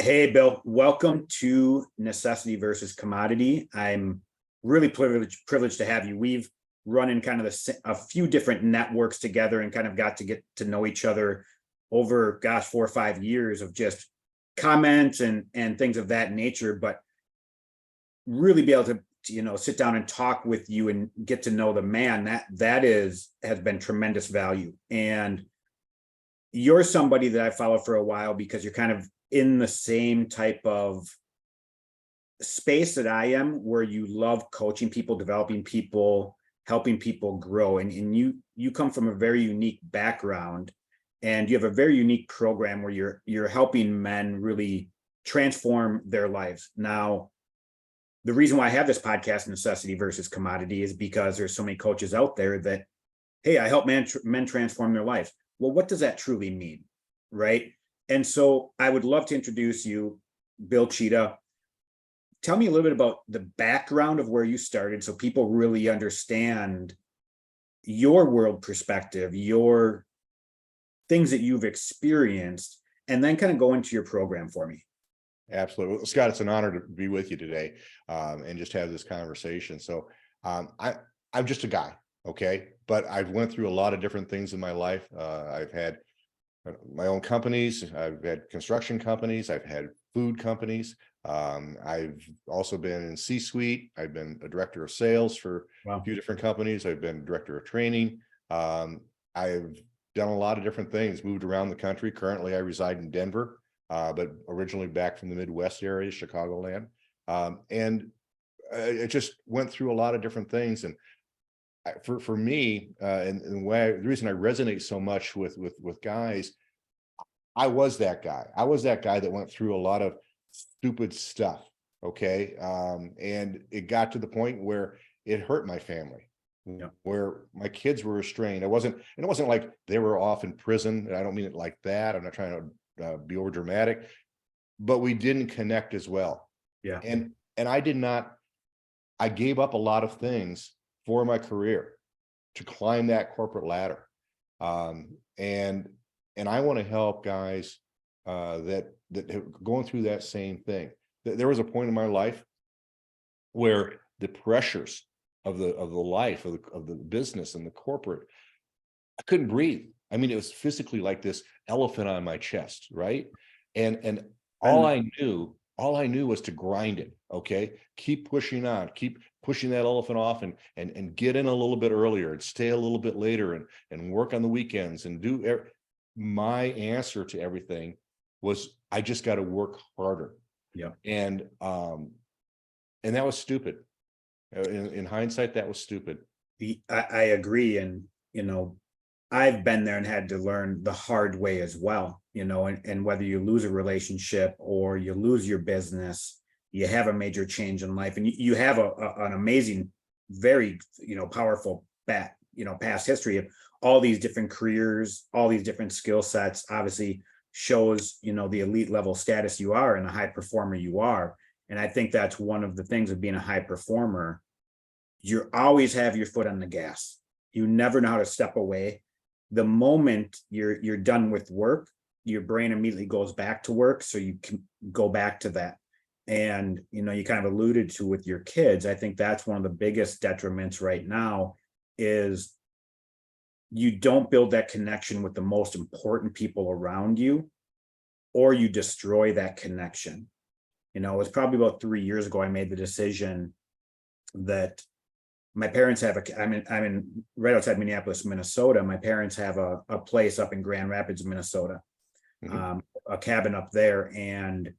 Hey, Bill, welcome to Necessity versus Commodity. I'm really privileged to have you. We've run in kind of a few different networks together and kind of got to get to know each other over, 4 or 5 years of just comments and things of that nature. But really be able to sit down and talk with you and get to know the man, has been tremendous value. And you're somebody that I followed for a while because you're kind of in the same type of space that I am, where you love coaching people, developing people, helping people grow. And you come from a very unique background, and you have a very unique program where you're helping men really transform their lives. Now, the reason why I have this podcast, Necessity versus Commodity, is because there's so many coaches out there that, hey, I help men transform their lives. Well, what does that truly mean? Right. And so I would love to introduce you, Bill Cheetah. Tell me a little bit about the background of where you started so people really understand your world perspective, your things that you've experienced, and then kind of go into your program for me. Absolutely. Well, Scott, it's an honor to be with you today and just have this conversation. So I'm just a guy, okay? But I've went through a lot of different things in my life. I've had my own companies. I've had construction companies. I've had food companies. I've also been in C-suite. I've been a director of sales for a few different companies. I've been director of training. I've done a lot of different things, moved around the country. Currently, I reside in Denver. But originally back from the Midwest area, Chicagoland. And it just went through a lot of different things. And for me, and the reason I resonate so much with guys, I was that guy. I was that guy that went through a lot of stupid stuff. Okay. And it got to the point where it hurt my family. Yeah. Where my kids were restrained. It wasn't like they were off in prison. And I don't mean it like that. I'm not trying to be over dramatic, but we didn't connect as well. Yeah. And I gave up a lot of things for my career to climb that corporate ladder. And I want to help guys that have going through that same thing. There was a point in my life where the pressures of the life of the business and the corporate, I couldn't breathe. I mean, it was physically like this elephant on my chest, right? And all I knew was to grind it. Okay, keep pushing on, keep pushing that elephant off, and get in a little bit earlier, and stay a little bit later, and work on the weekends, and do. My answer to everything was, I just got to work harder. Yeah, and that was stupid. In hindsight, that was stupid. I agree, and I've been there and had to learn the hard way as well, and whether you lose a relationship or you lose your business, you have a major change in life, and you have an amazing, very, powerful past history of all these different careers, all these different skill sets, obviously shows, the elite level status you are and a high performer you are. And I think that's one of the things of being a high performer. You always have your foot on the gas. You never know how to step away. The moment you're done with work, your brain immediately goes back to work, so you can go back to that. And you kind of alluded to with your kids, I think that's one of the biggest detriments right now, is you don't build that connection with the most important people around you, or you destroy that connection. It was probably about 3 years ago I made the decision that my parents have I'm in right outside Minneapolis, Minnesota. My parents have a place up in Grand Rapids, Minnesota, a cabin up there. And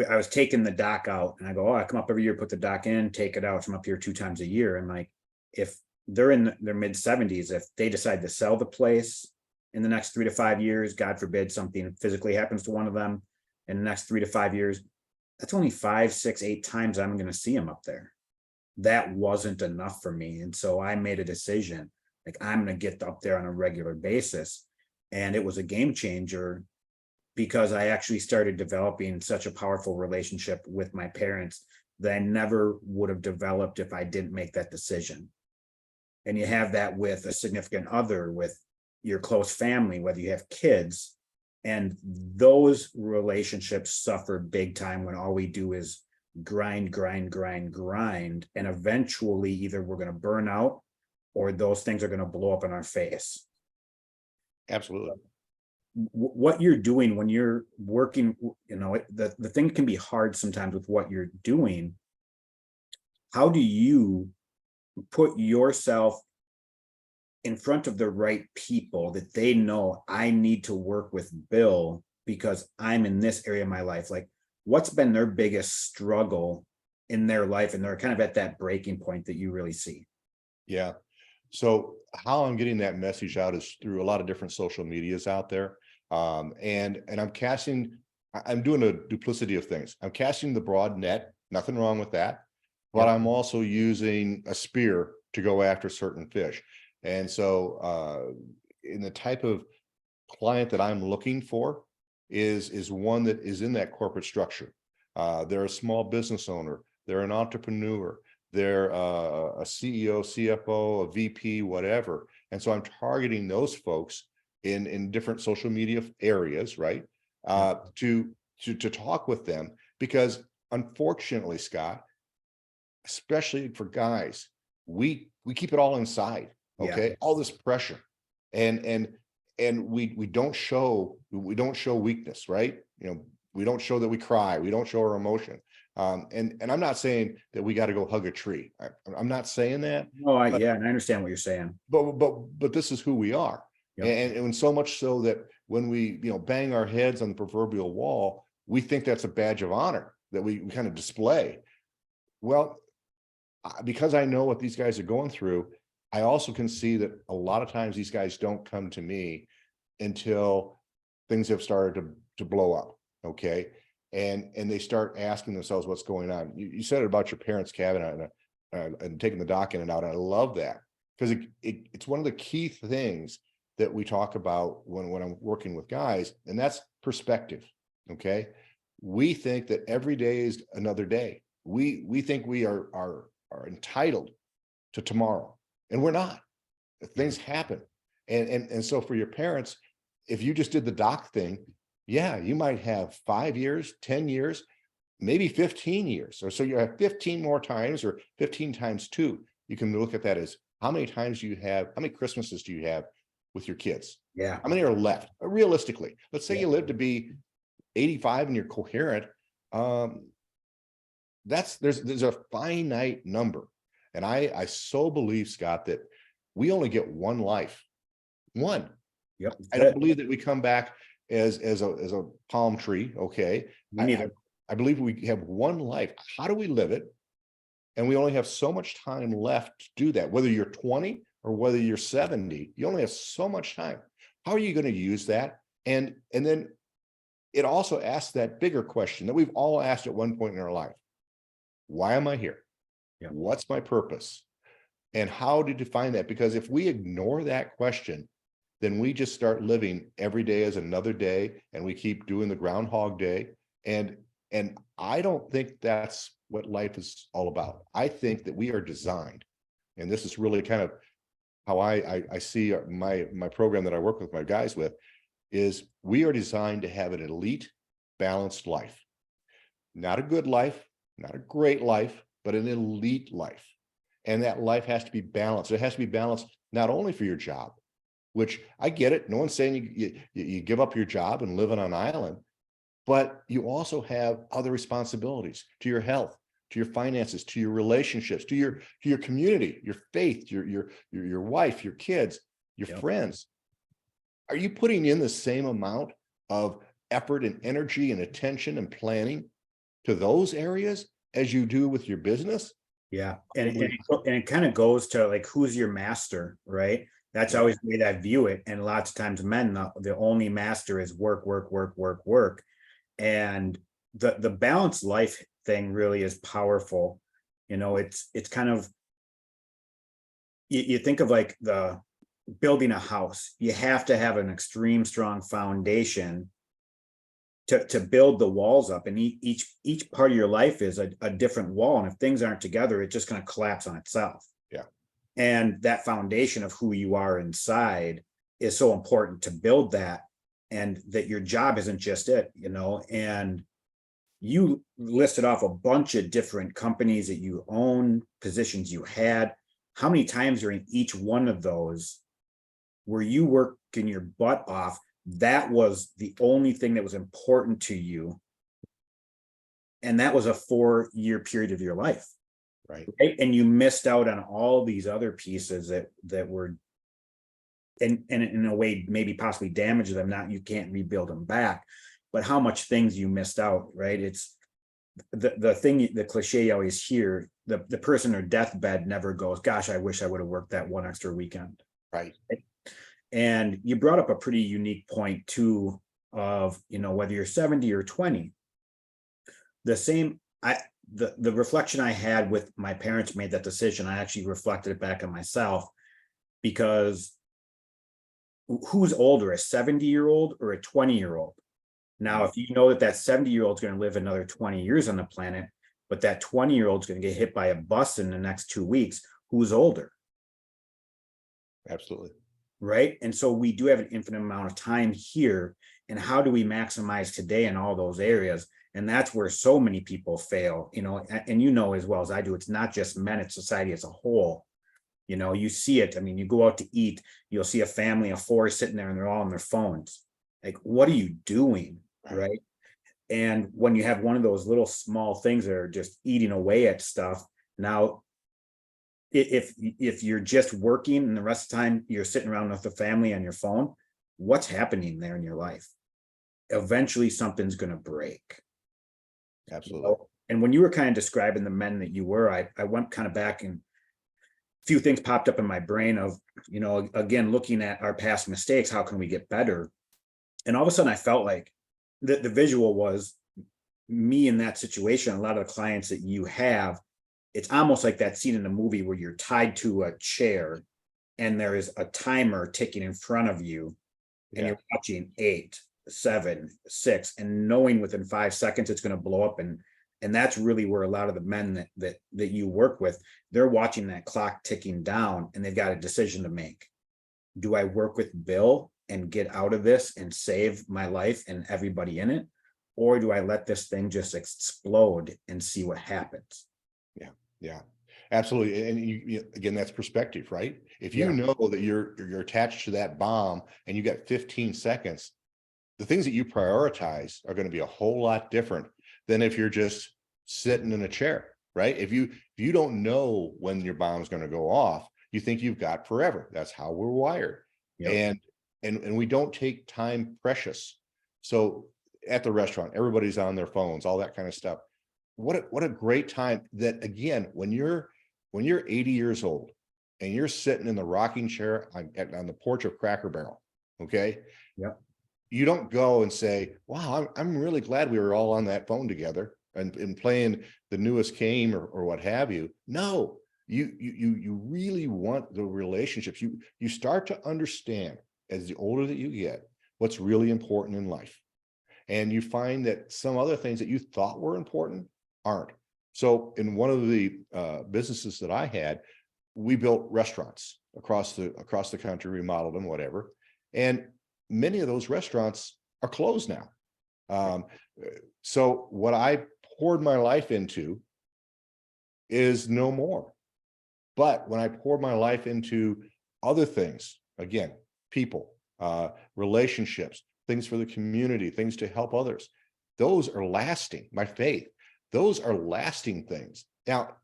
I was taking the dock out, and I go, I come up every year, put the dock in, take it out. So I'm up here 2 times a year. And like, if they're in their mid 70s, if they decide to sell the place in the next 3 to 5 years, God forbid something physically happens to one of them in the next 3 to 5 years, that's only 5, 6, 8 times I'm going to see them up there. That wasn't enough for me. And so I made a decision, like, I'm going to get up there on a regular basis. And it was a game changer, because I actually started developing such a powerful relationship with my parents that I never would have developed if I didn't make that decision. And you have that with a significant other, with your close family, whether you have kids. And those relationships suffer big time when all we do is grind, grind, grind, grind. And eventually either we're going to burn out or those things are going to blow up in our face. Absolutely. What you're doing when you're working, the thing can be hard sometimes with what you're doing. How do you put yourself in front of the right people that they know I need to work with Bill because I'm in this area of my life? Like, what's been their biggest struggle in their life? And they're kind of at that breaking point that you really see. Yeah. So how I'm getting that message out is through a lot of different social medias out there. And I'm doing a duplicity of things. I'm casting the broad net, nothing wrong with that, but Yep. I'm also using a spear to go after certain fish. And so in the type of client that I'm looking for is one that is in that corporate structure. They're a small business owner, they're an entrepreneur, they're a CEO, CFO, a VP, whatever. And so I'm targeting those folks in different social media areas, right? To talk with them, because unfortunately, Scott, especially for guys, we keep it all inside. Yeah. Okay, all this pressure, and we don't show weakness, right? We don't show that we cry, we don't show our emotion. And I'm not saying that we got to go hug a tree. I'm not saying that, No, but yeah, and I understand what you're saying. but this is who we are. Yep. And so much so that when we bang our heads on the proverbial wall, we think that's a badge of honor that we kind of display. Well, because I know what these guys are going through, I also can see that a lot of times these guys don't come to me until things have started to blow up. Okay. And they start asking themselves what's going on. You said it about your parents' cabinet and taking the dock in and out. And I love that, because it's one of the key things that we talk about when I'm working with guys, and that's perspective. Okay. We think that every day is another day. We think we are entitled to tomorrow, and we're not. Things happen. And so for your parents, if you just did the doc thing, yeah, you might have 5 years, 10 years, maybe 15 years, or so you have 15 more times, or 15 times 2. You can look at that as how many times you have, how many Christmases do you have with your kids? Yeah. How many are left? Realistically, let's say Yeah. you live to be 85 and you're coherent. There's a finite number. And I so believe, Scott, that we only get one life. One. Yep. I don't believe that we come back as a palm tree. Okay. Me neither. I believe we have one life. How do we live it? And we only have so much time left to do that. Whether you're 20 or whether you're 70, you only have so much time. How are you going to use that? And then it also asks that bigger question that we've all asked at one point in our life. Why am I here? Yeah. What's my purpose? And how to define that? Because if we ignore that question, then we just start living every day as another day, and we keep doing the Groundhog Day. And I don't think that's what life is all about. I think that we are designed, and this is really kind of how I see my program that I work with my guys with, is we are designed to have an elite, balanced life. Not a good life, not a great life, but an elite life. And that life has to be balanced. It has to be balanced not only for your job, which I get it. No one's saying you give up your job and live on an island, but you also have other responsibilities to your health, to your finances, to your relationships, to your community, your faith, your wife, your kids, your Yep. friends. Are you putting in the same amount of effort and energy and attention and planning to those areas as you do with your business? Yeah. And it kind of goes to like, who's your master, right? That's Yeah. always the way that I view it. And lots of times men, the only master is work, work, work, work, work. And the balanced life thing really is powerful. It's kind of, you think of like the building a house, you have to have an extreme strong foundation to build the walls up, and each part of your life is a different wall, and if things aren't together, it's just going to collapse on itself. Yeah. And that foundation of who you are inside is so important to build that. and that your job isn't just it, and you listed off a bunch of different companies that you own, positions you had. How many times during each one of those were you working your butt off? That was the only thing that was important to you. And that was a 4-year period of your life. Right. Right. And you missed out on all these other pieces that were, and in a way, maybe possibly damage them. Not, you can't rebuild them back, but how much things you missed out, right? It's the thing, the cliche you always hear, the person in their deathbed never goes, gosh, I wish I would have worked that one extra weekend. Right. And you brought up a pretty unique point too, of, whether you're 70 or 20, the same, the reflection I had with my parents made that decision, I actually reflected it back on myself, because who's older, a 70-year-old or a 20-year-old? Now, if you know that 70-year-old is going to live another 20 years on the planet, but that 20-year-old is going to get hit by a bus in the next 2 weeks, who's older? Absolutely. Right. And so we do have an infinite amount of time here. And how do we maximize today in all those areas? And that's where so many people fail, and as well as I do, it's not just men, it's society as a whole. You see it. I mean, you go out to eat, you'll see a family of 4 sitting there and they're all on their phones. Like, what are you doing? Right. And when you have one of those little small things that are just eating away at stuff, now, if you're just working and the rest of the time you're sitting around with the family on your phone, what's happening there in your life? Eventually something's going to break. Absolutely. And when you were kind of describing the men that you were, I went kind of back, and a few things popped up in my brain of, again, looking at our past mistakes, how can we get better? And all of a sudden I felt like the visual was me in that situation. A lot of the clients that you have, it's almost like that scene in the movie where you're tied to a chair and there is a timer ticking in front of you, and you're watching 8, 7, 6, and knowing within 5 seconds it's going to blow up. And that's really where a lot of the men that you work with, they're watching that clock ticking down, and they've got a decision to make. Do I work with Bill and get out of this and save my life and everybody in it? Or do I let this thing just explode and see what happens? Yeah, absolutely. And again, that's perspective, right? If you know that you're attached to that bomb and you got 15 seconds, the things that you prioritize are going to be a whole lot different than if you're just sitting in a chair, right? If you don't know when your bomb is going to go off, you think you've got forever. That's how we're wired. And we don't take time precious. So at the restaurant, everybody's on their phones, all that kind of stuff. What a great time that, again, when you're 80 years old and you're sitting in the rocking chair on the porch of Cracker Barrel, okay? Yep. You don't go and say, wow, I'm really glad we were all on that phone together and playing the newest game or what have you. No, you really want the relationships. You start to understand, as the older that you get, what's really important in life. And you find that some other things that you thought were important aren't. So in one of the businesses that I had, we built restaurants across the country, remodeled them, whatever. And many of those restaurants are closed now. So what I poured my life into is no more. But when I poured my life into other things, again, people, relationships, things for the community, things to help others, those are lasting. My faith, those are lasting things. Now,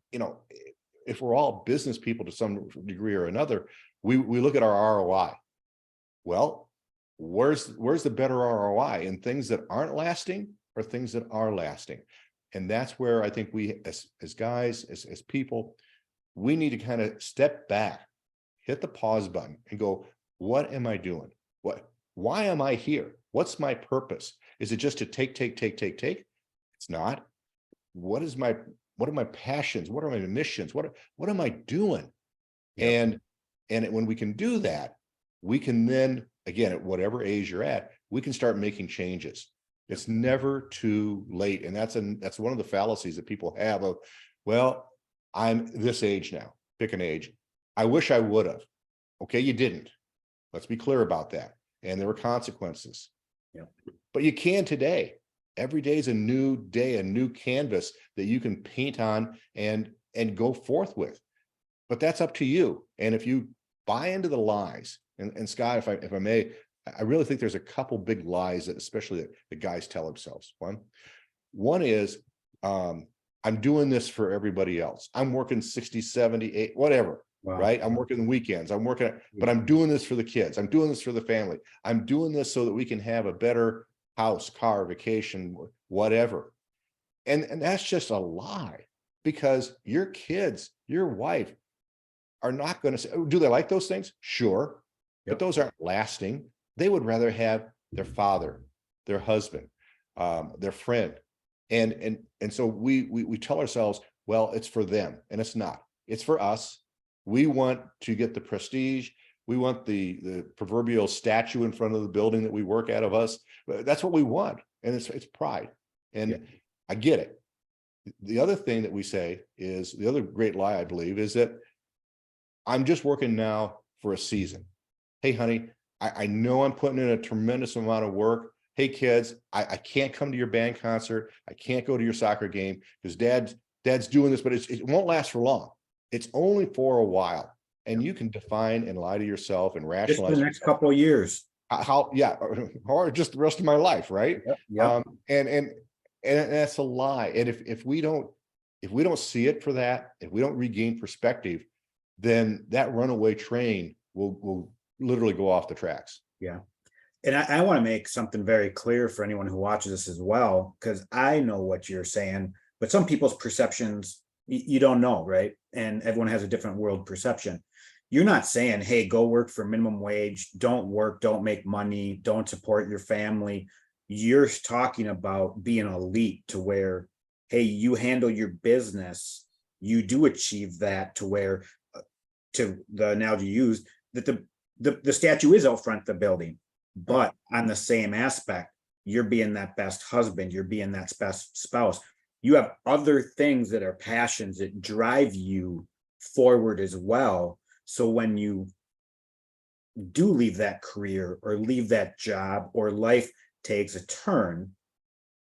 if we're all business people to some degree or another, we look at our ROI. Well, where's the better ROI in things that aren't lasting or things that are lasting? And that's where I think we, as guys, as people, we need to kind of step back, hit the pause button and go, what am I doing? Why am I here? What's my purpose? Is it just to take? It's not. What are my passions? What are my missions? What am I doing? Yep. And when we can do that, we can then, again, at whatever age you're at, we can start making changes. It's never too late. And that's one of the fallacies that people have of, well, I'm this age now, pick an age. I wish I would have. Okay, you didn't. Let's be clear about that. And there were consequences. Yeah. But you can today. Every day is a new day, a new canvas that you can paint on and go forth with. But that's up to you. And if you buy into the lies, and Scott, if I may, I really think there's a couple big lies that especially the guys tell themselves. One is, I'm doing this for everybody else. I'm working 60, 70, 80, whatever, Wow. right? I'm working weekends. But I'm doing this for the kids. I'm doing this for the family. I'm doing this so that we can have a better house, car, vacation, whatever. And that's just a lie, because your kids, your wife are not going to say, oh, do they like those things? Sure. But Yep. those aren't lasting. They would rather have their father, their husband, their friend. And so we tell ourselves, well, it's for them, and it's not. It's for us. We want to get the prestige. We want the proverbial statue in front of the building that we work out of us. That's what we want. And it's pride. And Yeah. I get it. The other thing that we say is, the other great lie, I believe, is that I'm just working now for a season. Hey, honey, I know I'm putting in a tremendous amount of work. Hey, kids, I can't come to your band concert. I can't go to your soccer game because dad's doing this, but it won't last for long. It's only for a while. And you can define and lie to yourself and Just for rationalize the next couple of years. yeah, or just the rest of my life, right? Yep. Yep. And that's a lie. And if we don't see it for that, if we don't regain perspective, then that runaway train will literally go off the tracks. Yeah. And I want to make something very clear for anyone who watches this as well, because I know what you're saying, but some people's perceptions, you don't know, right? And everyone has a different world perception. You're not saying, hey, go work for minimum wage, don't work, don't make money, don't support your family. You're talking about being elite to where, hey, you handle your business, you do achieve that to where, to the analogy used, that the statue is out front of the building, but on the same aspect, you're being that best husband, you're being that best spouse. You have other things that are passions that drive you forward as well. So when you do leave that career or leave that job, or life takes a turn,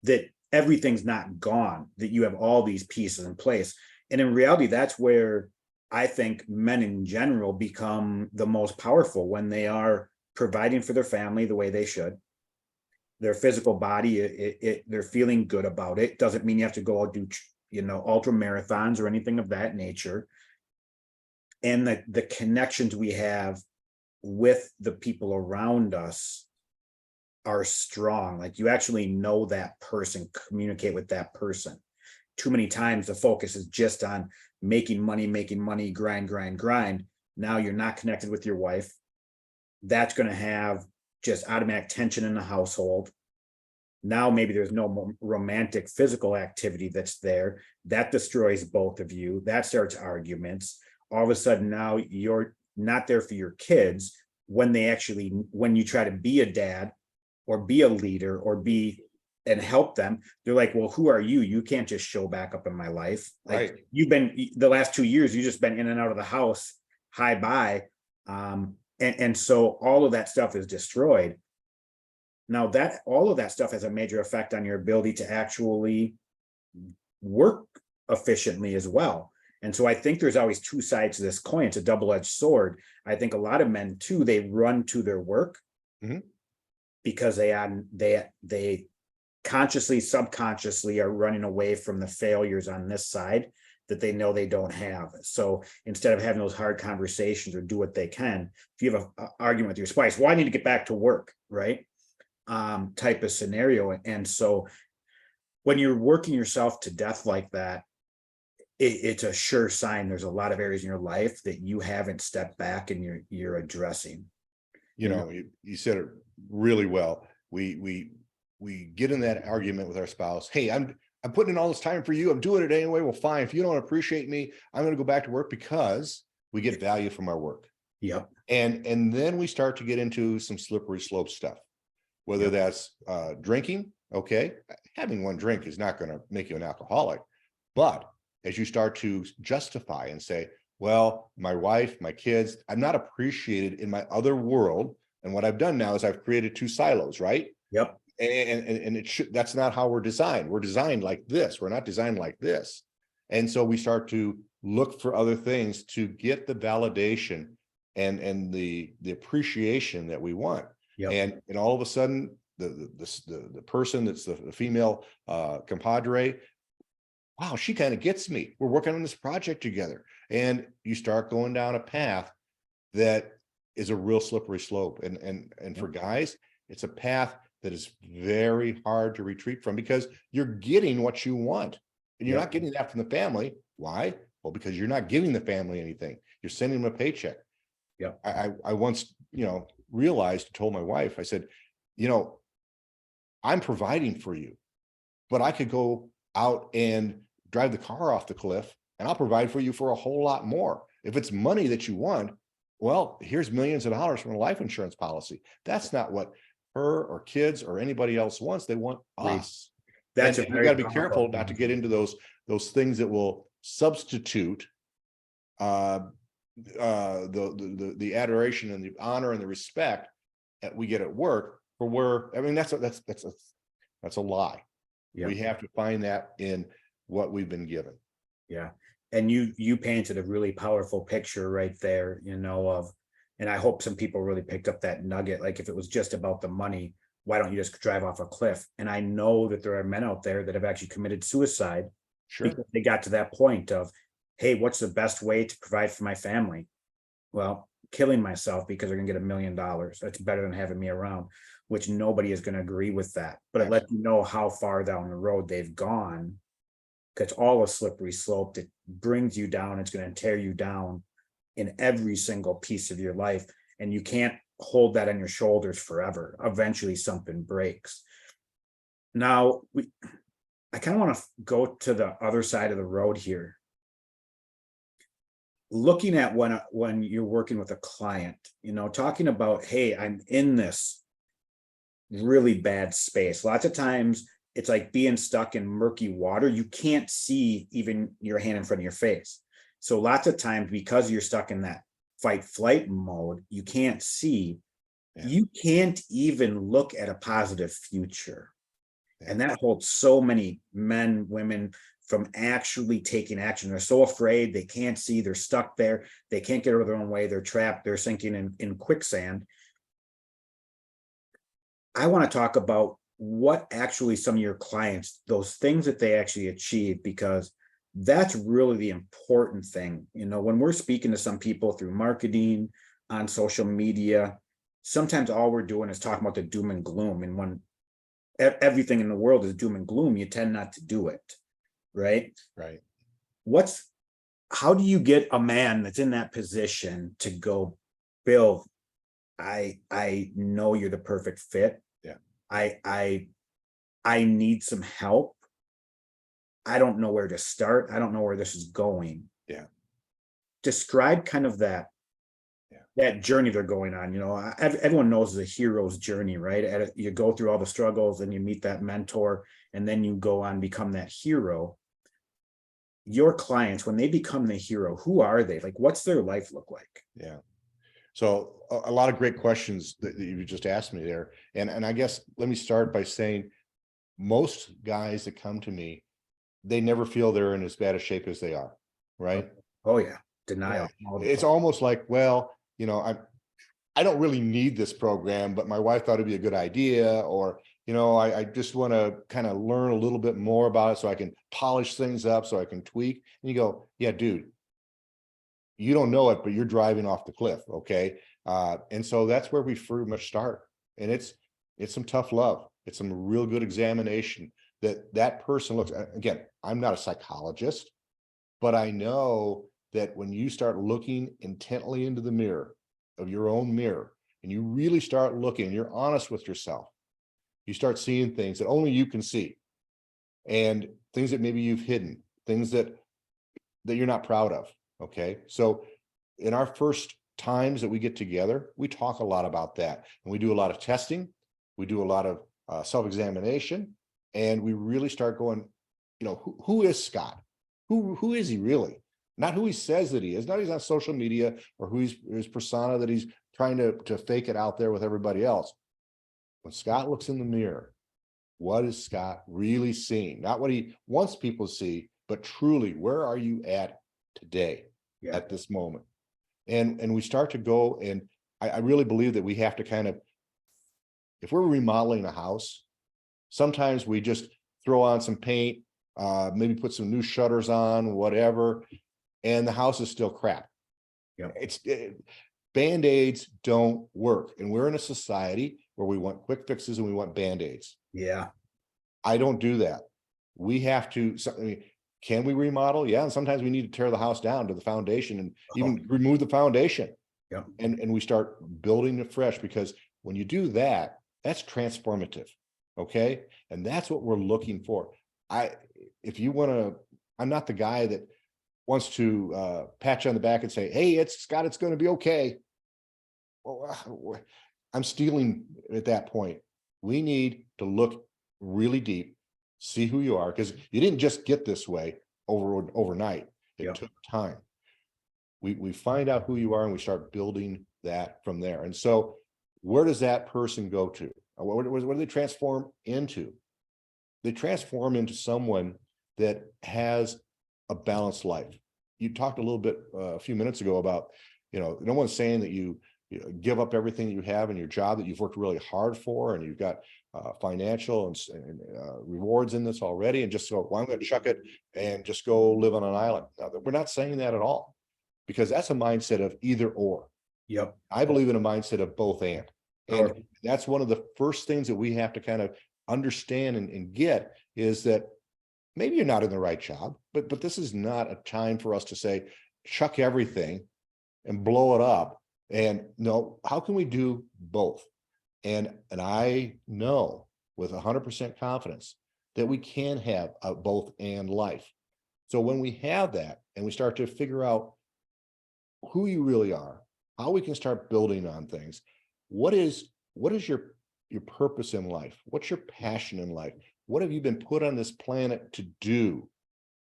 that everything's not gone, that you have all these pieces in place. And in reality, that's where I think men in general become the most powerful, when they are providing for their family the way they should. Their physical body, they're feeling good about it. Doesn't mean you have to go out do, ultra marathons or anything of that nature. And the connections we have with the people around us are strong. Like, you actually know that person, communicate with that person. Too many times the focus is just on making money, grind. Now you're not connected with your wife. That's going to have just automatic tension in the household. Now maybe there's no romantic physical activity that's there. That destroys both of you. That starts arguments. All of a sudden now you're not there for your kids when you try to be a dad or be a leader or be and help them. They're like, well, who are you? You can't just show back up in my life. Like, Right. You've been, the last 2 years, you've just been in and out of the house, hi bye. And so all of that stuff is destroyed. Now that all of that stuff has a major effect on your ability to actually work efficiently as well. And so I think there's always two sides to this coin. It's a double-edged sword. I think a lot of men too, they run to their work because they consciously, subconsciously are running away from the failures on this side that they know they don't have. So instead of having those hard conversations or do what they can, if you have an argument with your spouse, well, I need to get back to work, right? Type of scenario. And so when you're working yourself to death like that, it's a sure sign there's a lot of areas in your life that you haven't stepped back and you're addressing. You said it really well. We get in that argument with our spouse. Hey, I'm putting in all this time for you. I'm doing it anyway. Well, fine. If you don't appreciate me, I'm going to go back to work, because we get value from our work. Yep. And then we start to get into some slippery slope stuff, whether that's drinking. Okay. Having one drink is not going to make you an alcoholic, but as you start to justify and say, well, my wife, my kids, I'm not appreciated in my other world. And what I've done now is I've created two silos, right? Yep. And it should, that's not how we're designed. We're designed like this. We're not designed like this. And so we start to look for other things to get the validation and the appreciation that we want. Yep. And all of a sudden, the person that's the female compadre, wow, she kind of gets me. We're working on this project together. And you start going down a path that is a real slippery slope. And for guys, it's a path that is very hard to retreat from, because you're getting what you want. And you're not getting that from the family. Why? Well, because you're not giving the family anything. You're sending them a paycheck. Yeah. I once, realized, told my wife, I said, I'm providing for you, but I could go out and drive the car off the cliff and I'll provide for you for a whole lot more. If it's money that you want, well, here's millions of dollars from a life insurance policy. That's not what her or kids or anybody else wants. They want us. That's and you got to be careful not to get into those things that will substitute the adoration and the honor and the respect that we get at work for where, I mean, that's a lie. Yeah. We have to find that in what we've been given. Yeah. And you painted a really powerful picture right there, of, and I hope some people really picked up that nugget. Like, if it was just about the money, why don't you just drive off a cliff? And I know that there are men out there that have actually committed suicide because they got to that point of, hey, what's the best way to provide for my family? Well, killing myself because they're gonna get $1 million. That's better than having me around, which nobody is gonna agree with that. But it lets you know how far down the road they've gone. It's all a slippery slope that brings you down. It's going to tear you down in every single piece of your life. And you can't hold that on your shoulders forever. Eventually something breaks. Now, I kind of want to go to the other side of the road here. Looking at when you're working with a client, talking about, hey, I'm in this really bad space. Lots of times, it's like being stuck in murky water. You can't see even your hand in front of your face. So lots of times, because you're stuck in that fight flight mode, you can't see. You can't even look at a positive future. And that holds so many men, women from actually taking action. They're so afraid, they can't see, they're stuck there, they can't get out of their own way, they're trapped, they're sinking in quicksand. I want to talk about what actually some of your clients, those things that they actually achieve, because that's really the important thing. When we're speaking to some people through marketing, on social media, sometimes all we're doing is talking about the doom and gloom. And when everything in the world is doom and gloom, you tend not to do it. Right. How do you get a man that's in that position to go, Bill, I know you're the perfect fit. I need some help. I don't know where to start. I don't know where this is going. Describe kind of that journey they're going on. Everyone knows the hero's journey, right? You go through all the struggles and you meet that mentor, and then you go on, become that hero. Your clients, when they become the hero, who are they? Like, what's their life look like? So a lot of great questions that you just asked me there. And I guess let me start by saying, most guys that come to me, they never feel they're in as bad a shape as they are. Right. Oh yeah. Denial. It's almost like, well, I don't really need this program, but my wife thought it'd be a good idea. Or, I just want to kind of learn a little bit more about it so I can polish things up, so I can tweak. And you go, yeah, dude, you don't know it, but you're driving off the cliff. Okay. And so that's where we pretty much start. And it's some tough love. It's some real good examination that person looks at. Again, I'm not a psychologist, but I know that when you start looking intently into the mirror of your own mirror, and you really start looking, and you're honest with yourself, you start seeing things that only you can see, and things that maybe you've hidden, things that you're not proud of. Okay. So in our first times that we get together, we talk a lot about that, and we do a lot of testing. We do a lot of self-examination, and we really start going, who is Scott? Who is he really? Not who he says that he is, not he's on social media, or his persona that he's trying to fake it out there with everybody else. when Scott looks in the mirror, what is Scott really seeing? Not what he wants people to see, but truly, where are you at today, Yeah. at this moment? And we start to go, and I really believe that we have to kind of, if we're remodeling a house, sometimes we just throw on some paint, maybe put some new shutters on, whatever, and the house is still crap. Yeah. Band-aids don't work. And we're in a society where we want quick fixes and we want band-aids. Yeah. I don't do that. We have to, I mean, can we remodel? Yeah. And sometimes we need to tear the house down to the foundation and even remove the foundation. Yeah. And we start building it fresh, because when you do that, that's transformative. Okay. And that's what we're looking for. If you want to, I'm not the guy that wants to pat you on the back and say, hey, it's Scott, it's going to be okay. Well, I'm stealing at that point. We need to look really deep, see who you are, because you didn't just get this way overnight. It took time. We find out who you are and we start building that from there. And so where does that person go to? What do they transform into? They transform into someone that has a balanced life. You talked a little bit a few minutes ago about, no one's saying that you give up everything you have in your job that you've worked really hard for, and you've got financial and rewards in this already, and just go, well, I'm going to chuck it and just go live on an island. Now, we're not saying that at all, because that's a mindset of either or. Yep. I believe in a mindset of both and that's one of the first things that we have to kind of understand and get, is that maybe you're not in the right job, but this is not a time for us to say, chuck everything and blow it up. And no, how can we do both? And I know with 100% confidence that we can have a both and life. So when we have that and we start to figure out who you really are, how we can start building on things, what is your purpose in life? What's your passion in life? What have you been put on this planet to do?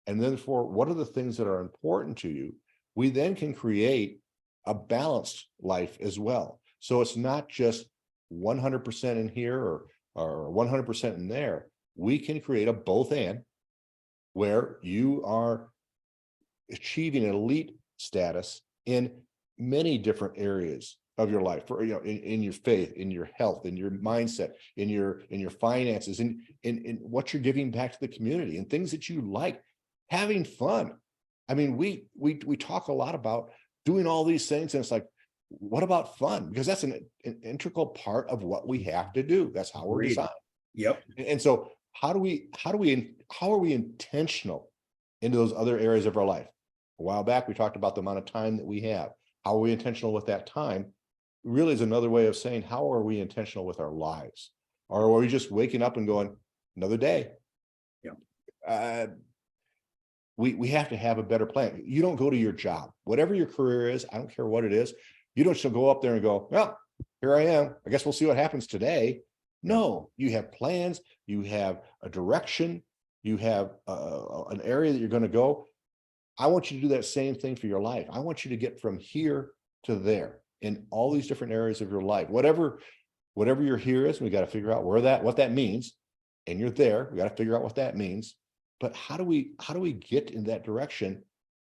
And then what are the things that are important to you? We then can create a balanced life as well. So it's not just 100% in here or 100% in there. We can create a both and, where you are achieving elite status in many different areas of your life, for in your faith, in your health, in your mindset, in your finances, in what you're giving back to the community, and things that you like, having fun. I mean, we talk a lot about doing all these things, and it's like, what about fun? Because that's an integral part of what we have to do. That's how we're designed. Yep. And so how are we intentional into those other areas of our life? A while back, we talked about the amount of time that we have. How are we intentional with that time? Really is another way of saying, how are we intentional with our lives? Or are we just waking up and going, another day? Yeah. We have to have a better plan. You don't go to your job, whatever your career is, I don't care what it is. You don't just go up there and go, well, here I am. I guess we'll see what happens today. No, you have plans, you have a direction, you have an area that you're going to go. I want you to do that same thing for your life. I want you to get from here to there in all these different areas of your life. Whatever your here is, we got to figure out what that means. And you're there, we got to figure out what that means. But how do we get in that direction?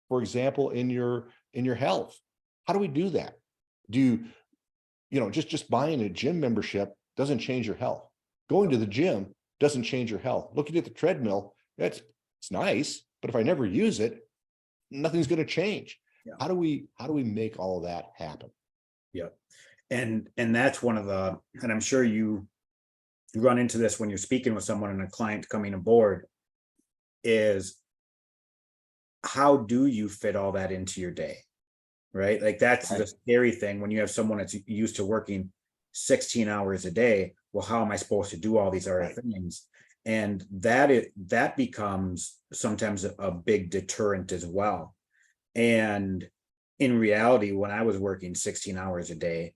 For example, in your health, how do we do that? Do just buying a gym membership doesn't change your health. Going to the gym doesn't change your health. Looking at the treadmill, it's nice, but if I never use it, nothing's going to change. Yeah. How do we make all of that happen? Yeah. And that's one of and I'm sure you run into this when you're speaking with someone and a client coming aboard, is how do you fit all that into your day? Right? Like that's the scary thing when you have someone that's used to working 16 hours a day. Well, how am I supposed to do all these other things? And that becomes sometimes a big deterrent as well. And in reality, when I was working 16 hours a day,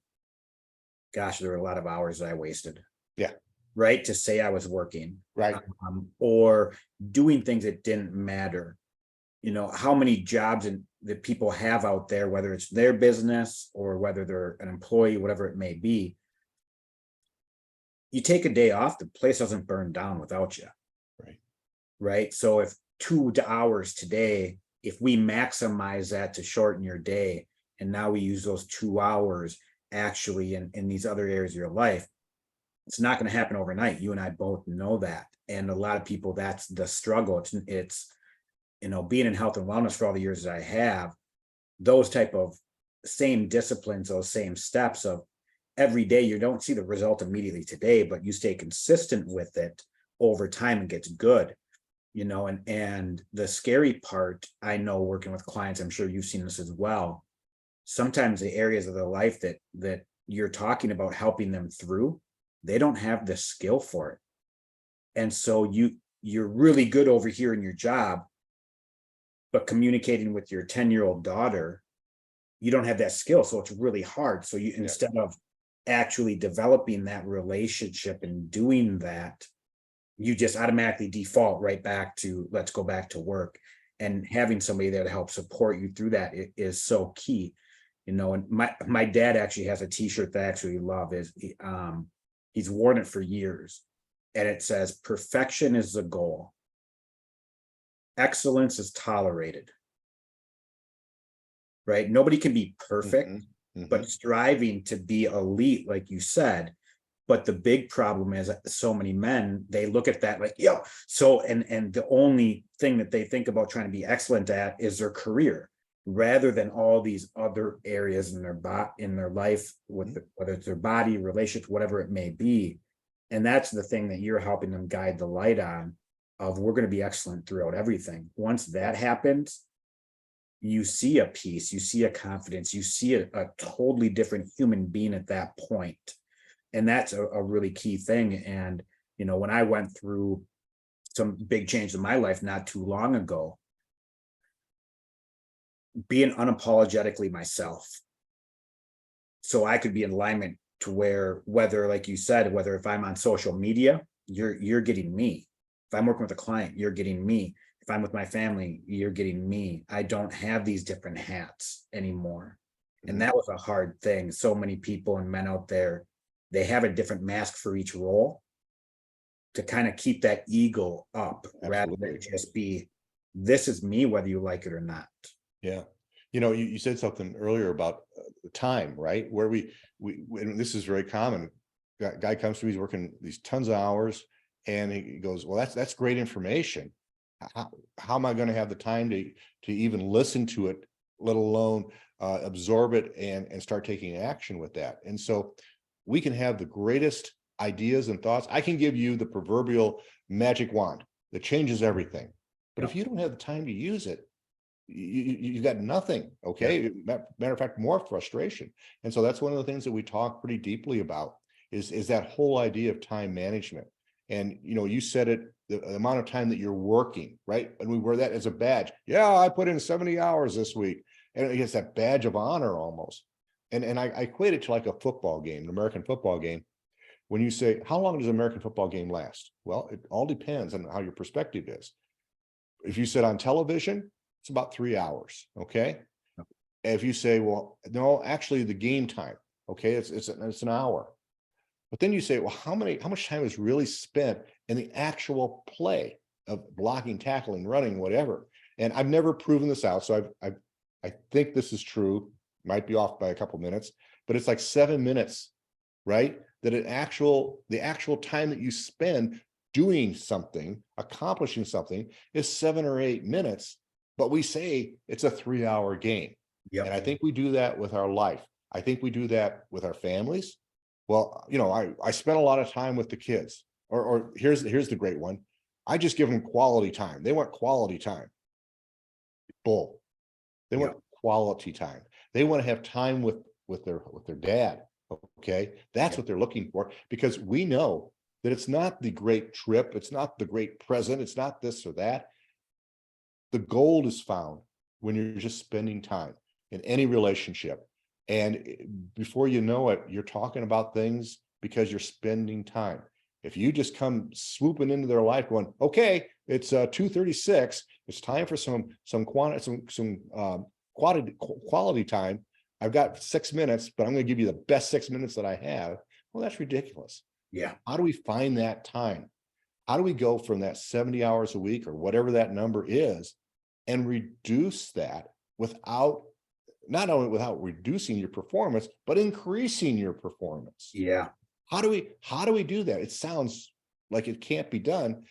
gosh, there were a lot of hours that I wasted. Yeah. Right. To say I was working. Right. Or doing things that didn't matter. How many jobs that people have out there, whether it's their business or whether they're an employee, whatever it may be. you take a day off, the place doesn't burn down without you. Right. Right. So if 2 hours today, if we maximize that to shorten your day, and now we use those 2 hours actually in these other areas of your life, it's not going to happen overnight. You and I both know that. And a lot of people, that's the struggle. It's, being in health and wellness for all the years that I have, those type of same disciplines, those same steps of every day, you don't see the result immediately today, but you stay consistent with it over time and gets good. And the scary part, I know working with clients, I'm sure you've seen this as well. Sometimes the areas of their life that you're talking about helping them through, they don't have the skill for it. And so you're really good over here in your job, but communicating with your 10-year-old daughter, you don't have that skill. So it's really hard. So instead of actually developing that relationship and doing that, you just automatically default right back to, let's go back to work. And having somebody there to help support you through that is so key. And my dad actually has a t-shirt that I actually love. He's worn it for years, and it says, perfection is the goal, excellence is tolerated. Right? Nobody can be perfect, but striving to be elite, like you said. But the big problem is that so many men, they look at that like, so, and the only thing that they think about trying to be excellent at is their career, rather than all these other areas in their life, whether it's their body, relationship, whatever it may be. And that's the thing that you're helping them guide the light on, of we're going to be excellent throughout everything. Once that happens, you see a peace, you see a confidence, you see a totally different human being at that point. And that's a really key thing. And, when I went through some big change in my life not too long ago, being unapologetically myself, so I could be in alignment to where, whether, like you said, whether if I'm on social media, you're getting me. If I'm working with a client, you're getting me. If I'm with my family, you're getting me. I don't have these different hats anymore. And that was a hard thing. So many people and men out there, they have a different mask for each role to kind of keep that ego up. Absolutely. Rather than just be, this is me, whether you like it or not. Yeah. You said something earlier about time, right? Where we and this is very common. Guy comes to me, he's working these tons of hours, and he goes, well, that's great information. How am I going to have the time to even listen to it, let alone absorb it and start taking action with that? And so we can have the greatest ideas and thoughts. I can give you the proverbial magic wand that changes everything. But if you don't have the time to use it, you got nothing. Okay. Matter of fact, more frustration. And so that's one of the things that we talk pretty deeply about is that whole idea of time management. And, you said it, the amount of time that you're working, right? And we wear that as a badge. Yeah, I put in 70 hours this week. And it's that badge of honor almost. And I equate it to like a football game, an American football game. When you say, how long does an American football game last? Well, it all depends on how your perspective is. If you said on television, it's about 3 hours. Okay. If you say, well, no, actually the game time, okay, it's an hour. But then you say, well, how much time is really spent in the actual play of blocking, tackling, running, whatever? And I've never proven this out. So I think this is true, might be off by a couple minutes, but it's like 7 minutes, right? That the actual time that you spend doing something, accomplishing something is 7 or 8 minutes, but we say it's a 3-hour game. Yep. And I think we do that with our life. I think we do that with our families. Well, I spent a lot of time with the kids, or here's the great one. I just give them quality time. They want quality time. Bull. They want quality time. They want to have time with their dad. Okay. That's what they're looking for, because we know that it's not the great trip. It's not the great present. It's not this or that. The gold is found when you're just spending time in any relationship. And before you know it, you're talking about things because you're spending time. If you just come swooping into their life going, okay, it's 2:36, it's time for some quality time. I've got 6 minutes, but I'm going to give you the best 6 minutes that I have. Well, that's ridiculous. Yeah. How do we find that time? How do we go from that 70 hours a week or whatever that number is and reduce that without, not only without reducing your performance, but increasing your performance? Yeah. How do we do that? It sounds like it can't be done,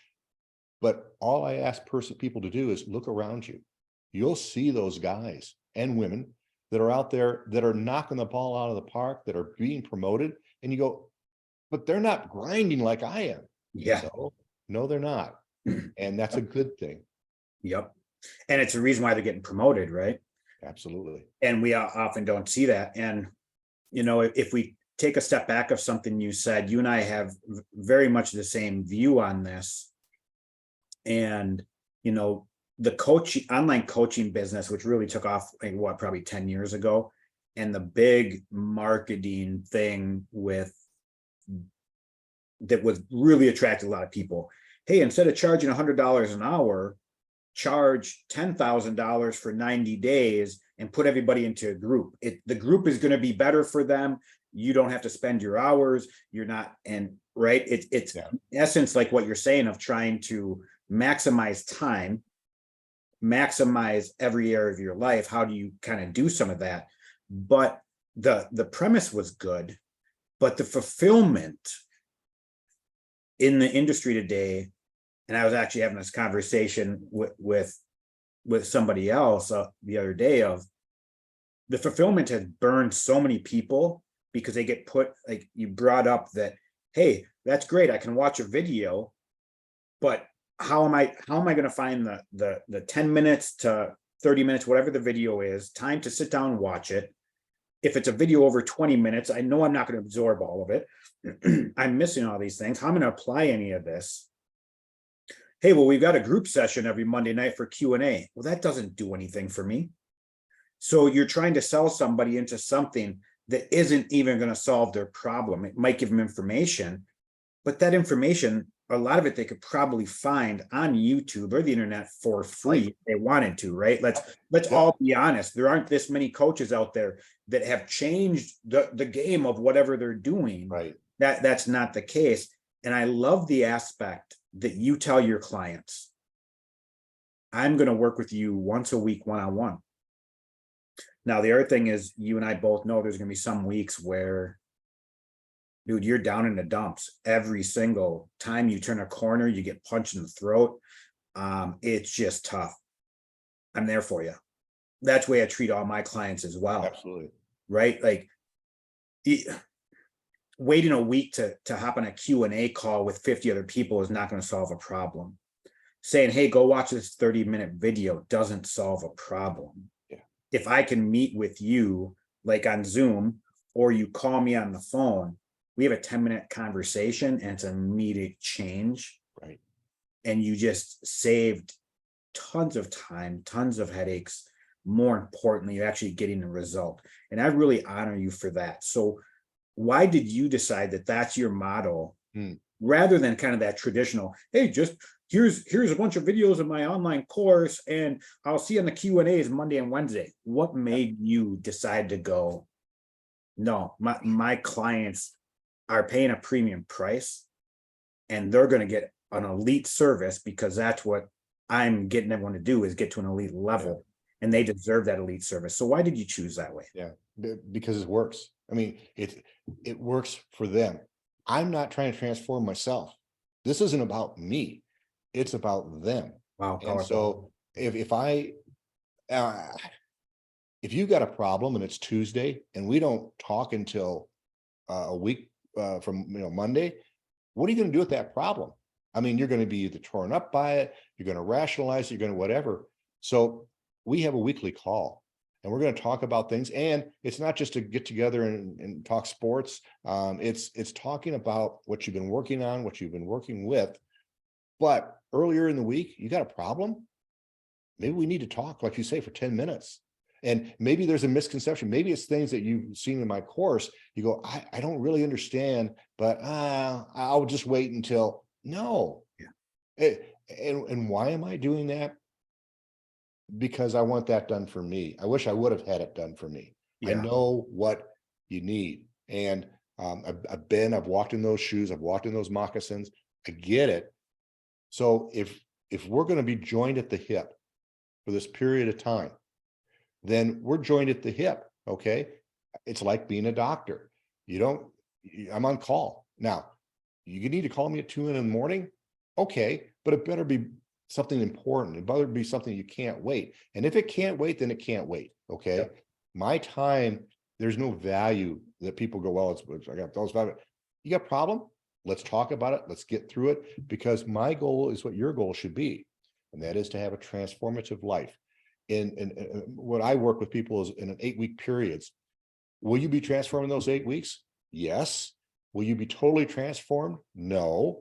but all I ask people to do is look around you. You'll see those guys and women that are out there that are knocking the ball out of the park, that are being promoted, and you go, but they're not grinding like I am. Yeah. So no, they're not. And that's a good thing. Yep. And it's the reason why they're getting promoted, right? Absolutely. And we often don't see that. And, if we take a step back of something you said, you and I have very much the same view on this. And, the online coaching business, which really took off, like, probably 10 years ago. And the big marketing thing that was really attracted a lot of people. Hey, instead of charging $100 an hour, charge $10,000 for 90 days and put everybody into a group. The group is going to be better for them. You don't have to spend your hours. You're not, and right. It's Yeah. in essence like what you're saying of trying to maximize time, maximize every area of your life. How do you kind of do some of that? But the premise was good, but the fulfillment in the industry today, and I was actually having this conversation with somebody else the other day, of the fulfillment has burned so many people because they get put, like you brought up, that, hey, that's great, I can watch a video, but how am I going to find the 10 minutes to 30 minutes, whatever the video is, time to sit down and watch it? If it's a video over 20 minutes, I know I'm not going to absorb all of it. I'm missing all these things. How am I going to apply any of this? Hey, well, we've got a group session every Monday night for Q&A. Well, that doesn't do anything for me. So you're trying to sell somebody into something that isn't even going to solve their problem. It might give them information, but that information, a lot of it they could probably find on YouTube or the internet for free if they wanted to, right? Let's all be honest. There aren't this many coaches out there that have changed the game of whatever they're doing. Right. That's not the case. And I love the aspect that you tell your clients, I'm going to work with you once a week, one-on-one. Now, the other thing is, you and I both know there's going to be some weeks where, dude, you're down in the dumps. Every single time you turn a corner, you get punched in the throat. It's just tough. I'm there for you. That's the way I treat all my clients as well. Absolutely. Right? Like, waiting a week to hop on a Q&A call with 50 other people is not going to solve a problem. Saying, hey, go watch this 30-minute video doesn't solve a problem. Yeah. If I can meet with you, like on Zoom, or you call me on the phone, we have a 10-minute conversation and it's immediate change. Right. And you just saved tons of time, tons of headaches. More importantly, you're actually getting a result. And I really honor you for that. So why did you decide that that's your model, rather than kind of that traditional, hey, just here's a bunch of videos of my online course and I'll see you on the Q&As Monday and Wednesday? What made you decide to go, no, my clients are paying a premium price and they're going to get an elite service, because that's what I'm getting everyone to do, is get to an elite level, and they deserve that elite service. So why did you choose that way? Yeah, because it works. I mean, it works for them. I'm not trying to transform myself. This isn't about me. It's about them. Wow. And so if you got a problem and it's Tuesday and we don't talk until a week from Monday, what are you going to do with that problem? I mean, you're going to be either torn up by it, you're going to rationalize it, you're going to whatever. So we have a weekly call and we're going to talk about things. And it's not just to get together and talk sports. It's talking about what you've been working on, what you've been working with. But earlier in the week, you got a problem. Maybe we need to talk, like you say, for 10 minutes. And maybe there's a misconception. Maybe it's things that you've seen in my course. You go, I don't really understand, but I'll just wait until. No. Yeah. And why am I doing that? Because I want that done for me. I wish I would have had it done for me. Yeah. I know what you need. And I've walked in those shoes, I've walked in those moccasins. I get it. So if we're going to be joined at the hip for this period of time, then we're joined at the hip. Okay. It's like being a doctor. You don't, I'm on call. Now, you need to call me at 2 in the morning. Okay. But it better be something important. It better be something you can't wait. And if it can't wait, then it can't wait. Okay. Yep. My time, there's no value that people go, well, I got those five. You got a problem? Let's talk about it. Let's get through it, because my goal is what your goal should be. And that is to have a transformative life. And what I work with people is in an 8-week periods. Will you be transformed in those 8 weeks? Yes. Will you be totally transformed? No.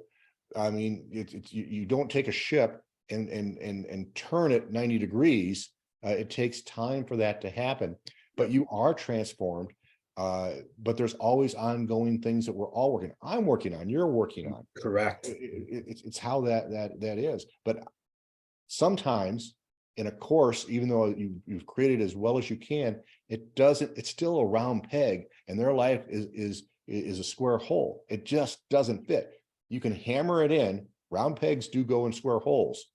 I mean, you don't take a ship and turn it 90 degrees. It takes time for that to happen, but you are transformed. But there's always ongoing things that we're all working. I'm working on. You're working on. Correct. It's how that is. But sometimes in a course, even though you've created as well as you can, it's still a round peg, and their life is a square hole. It just doesn't fit. You can hammer it in. Round pegs do go in square holes,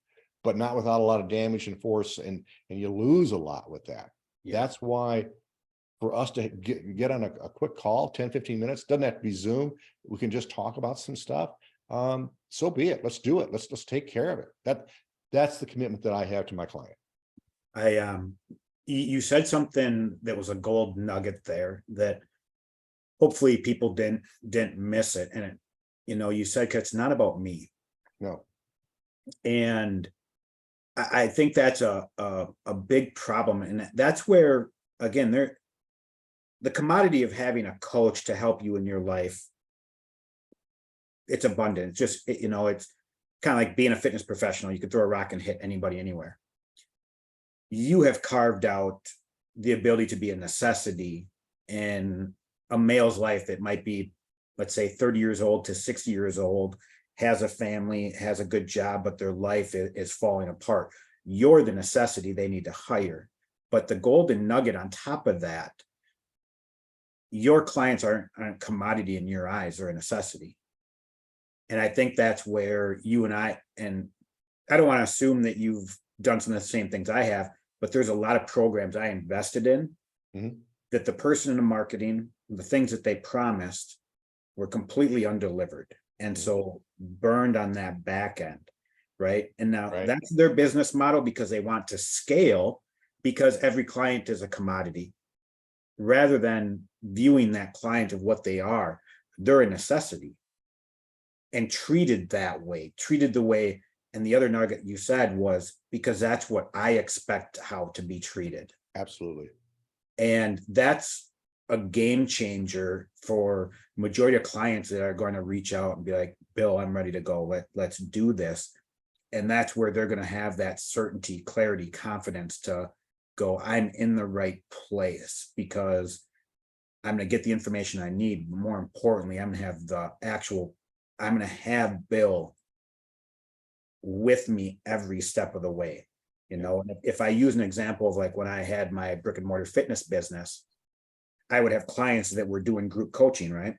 but not without a lot of damage and force, and you lose a lot with that. Yeah. That's why for us to get on a quick call, 10-15 minutes, doesn't have to be Zoom. We can just talk about some stuff. So be it. Let's do it. Let's take care of it. That's the commitment that I have to my client. You said something that was a gold nugget there that hopefully people didn't miss it. And you said it's not about me. No. And I think that's a big problem. And that's where, again, the commodity of having a coach to help you in your life, it's abundant. It's just, it's kind of like being a fitness professional. You could throw a rock and hit anybody anywhere. You have carved out the ability to be a necessity in a male's life that might be, let's say, 30 years old to 60 years old, has a family, has a good job, but their life is falling apart. You're the necessity they need to hire. But the golden nugget on top of that, your clients aren't a commodity in your eyes, they're a necessity. And I think that's where you and I don't want to assume that you've done some of the same things I have, but there's a lot of programs I invested in that the person in the marketing, the things that they promised were completely undelivered. And so burned on that back end, right? And now that's their business model because they want to scale, because every client is a commodity. Rather than viewing that client of what they are, they're a necessity. And treated that way, treated the way, and the other nugget you said was, because that's what I expect how to be treated. Absolutely. And that's a game changer for majority of clients that are going to reach out and be like, Bill, I'm ready to go. Let's do this. And that's where they're going to have that certainty, clarity, confidence to go, I'm in the right place because I'm going to get the information I need. More importantly, I'm going to have Bill with me every step of the way. And if I use an example of like when I had my brick and mortar fitness business, I would have clients that were doing group coaching, right?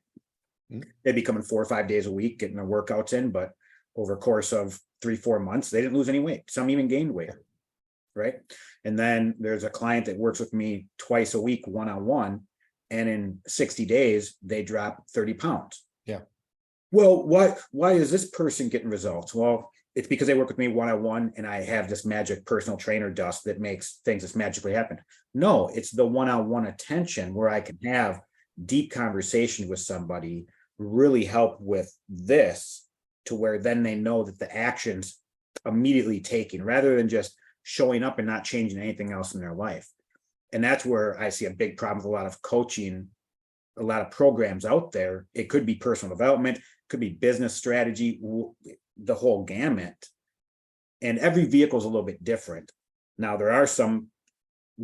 They'd be coming 4 or 5 days a week, getting their workouts in, but over a course of 3-4 months, they didn't lose any weight. Some even gained weight, right? And then there's a client that works with me twice a week, one-on-one, and in 60 days, they drop 30 pounds. Yeah. Well, why is this person getting results? Well, it's because they work with me one-on-one and I have this magic personal trainer dust that makes things just magically happen. No, it's the one-on-one attention where I can have deep conversation with somebody, really help with this to where then they know that the action's immediately taken rather than just showing up and not changing anything else in their life. And that's where I see a big problem with a lot of coaching, a lot of programs out there. It could be personal development, could be business strategy, the whole gamut. And every vehicle is a little bit different. Now, there are some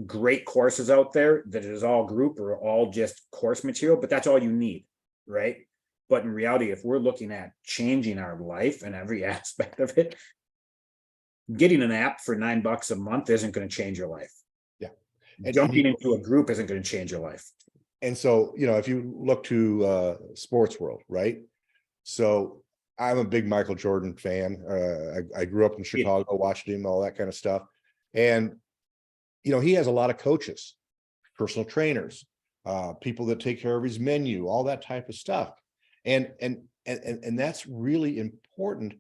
great courses out there that is all group or all just course material, but that's all you need, right? But in reality, if we're looking at changing our life and every aspect of it, getting an app for $9 a month isn't going to change your life. Yeah. Jumping into a group isn't going to change your life. And so, if you look to sports world, right? So I'm a big Michael Jordan fan. I grew up in Yeah. Chicago, watched him, all that kind of stuff. And, he has a lot of coaches, personal trainers, people that take care of his menu, all that type of stuff. And that's really important,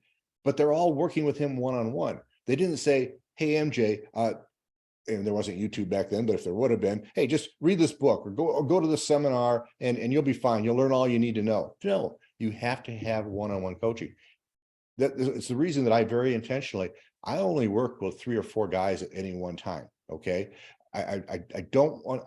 but they're all working with him one-on-one. They didn't say, hey, MJ, and there wasn't YouTube back then, but if there would have been, hey, just read this book or go to the seminar and you'll be fine. You'll learn all you need to know. No, you have to have one-on-one coaching. It's the reason that I very intentionally, I only work with 3 or 4 guys at any one time. Okay. I don't want,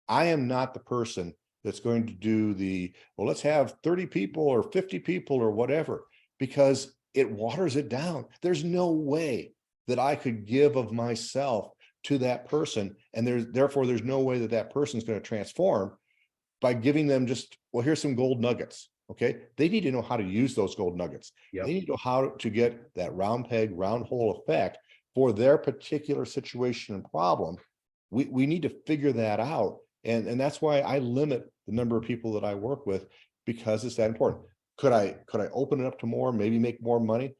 I am not the person that's going to do well, let's have 30 people or 50 people or whatever, because it waters it down. There's no way that I could give of myself to that person. And therefore there's no way that that person's going to transform by giving them just, well, here's some gold nuggets. Okay. They need to know how to use those gold nuggets. Yep. They need to know how to get that round peg, round hole effect for their particular situation and problem. We need to figure that out. And that's why I limit the number of people that I work with, because it's that important. Could I open it up to more, maybe make more money?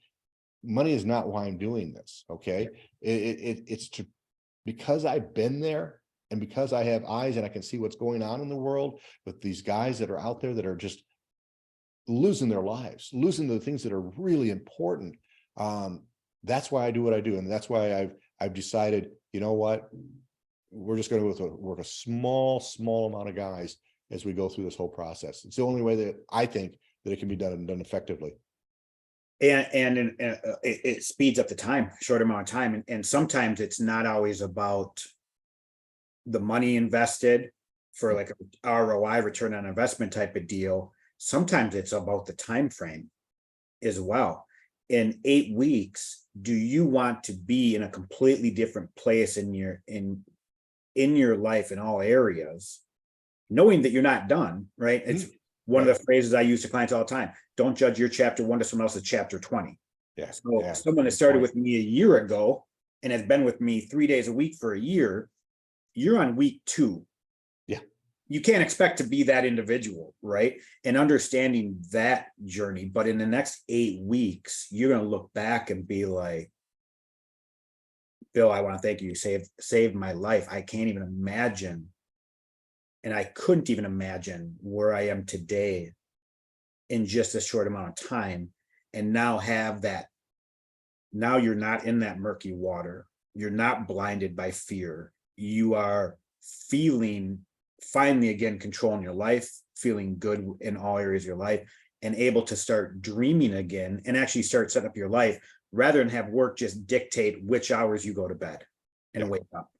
Money is not why I'm doing this. Okay. It's because I've been there, and because I have eyes and I can see what's going on in the world with these guys that are out there that are just losing their lives, losing the things that are really important. That's why I do what I do. And that's why I've decided, you know what, we're just going to work a small amount of guys as we go through this whole process. It's the only way that I think that it can be done and done effectively. And it speeds up the time, short amount of time. And sometimes it's not always about the money invested for like a ROI, return on investment type of deal. Sometimes it's about the time frame as well. In 8 weeks, do you want to be in a completely different place in your life in all areas, knowing that you're not done, right? It's one of the phrases I use to clients all the time. Don't judge your chapter 1 to someone else's chapter 20. Yeah. So someone that started with me a year ago and has been with me 3 days a week for a year, you're on week 2. Yeah. You can't expect to be that individual, right? And understanding that journey. But in the next 8 weeks, you're going to look back and be like, Bill, I want to thank you. You saved my life. I can't even imagine. And I couldn't even imagine where I am today in just a short amount of time. And now have that. Now you're not in that murky water. You're not blinded by fear. You are feeling finally again controlling your life, feeling good in all areas of your life, and able to start dreaming again and actually start setting up your life rather than have work just dictate which hours you go to bed and wake up.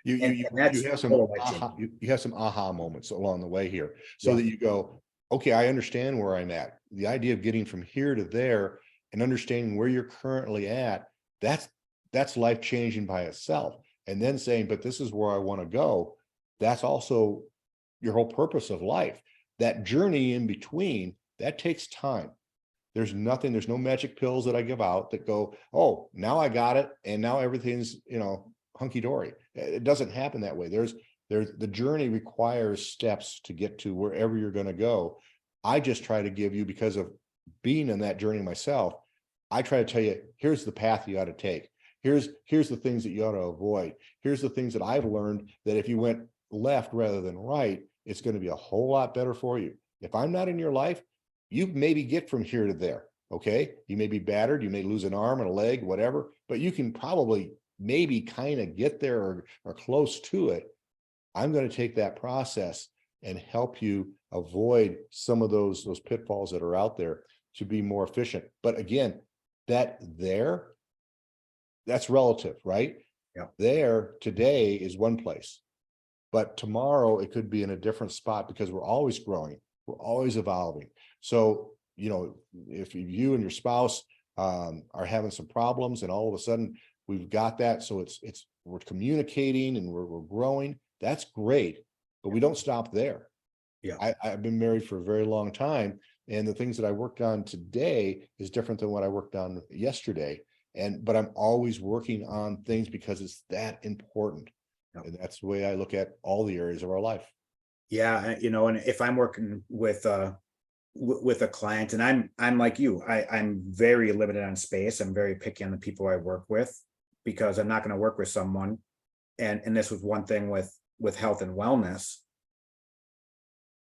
You have some aha moments along the way here, so that you go, okay, I understand where I'm at. The idea of getting from here to there and understanding where you're currently at, that's life changing by itself. And then saying, but this is where I want to go. That's also your whole purpose of life. That journey in between, that takes time. There's no magic pills that I give out that go, oh, now I got it. And now everything's, hunky-dory. It doesn't happen that way. The journey requires steps to get to wherever you're going to go. I just try to give you, because of being in that journey myself, I try to tell you, here's the path you ought to take. Here's the things that you ought to avoid. Here's the things that I've learned that if you went left rather than right, it's going to be a whole lot better for you. If I'm not in your life, you maybe get from here to there. Okay. You may be battered. You may lose an arm and a leg, whatever, but you can probably maybe kind of get there or close to it. I'm going to take that process and help you avoid some of those pitfalls that are out there to be more efficient. But again, that's relative, right? Yeah. There today is one place, but tomorrow it could be in a different spot, because we're always growing. We're always evolving. So, if you and your spouse are having some problems and all of a sudden we've got that, so we're communicating and we're growing, that's great, but we don't stop there. Yeah. I've been married for a very long time, and the things that I worked on today is different than what I worked on yesterday. But I'm always working on things because it's that important. Yeah. And that's the way I look at all the areas of our life. Yeah, you know, and if I'm working with a client, and I'm like you, I'm very limited on space. I'm very picky on the people I work with, because I'm not going to work with someone. And this was one thing with health and wellness.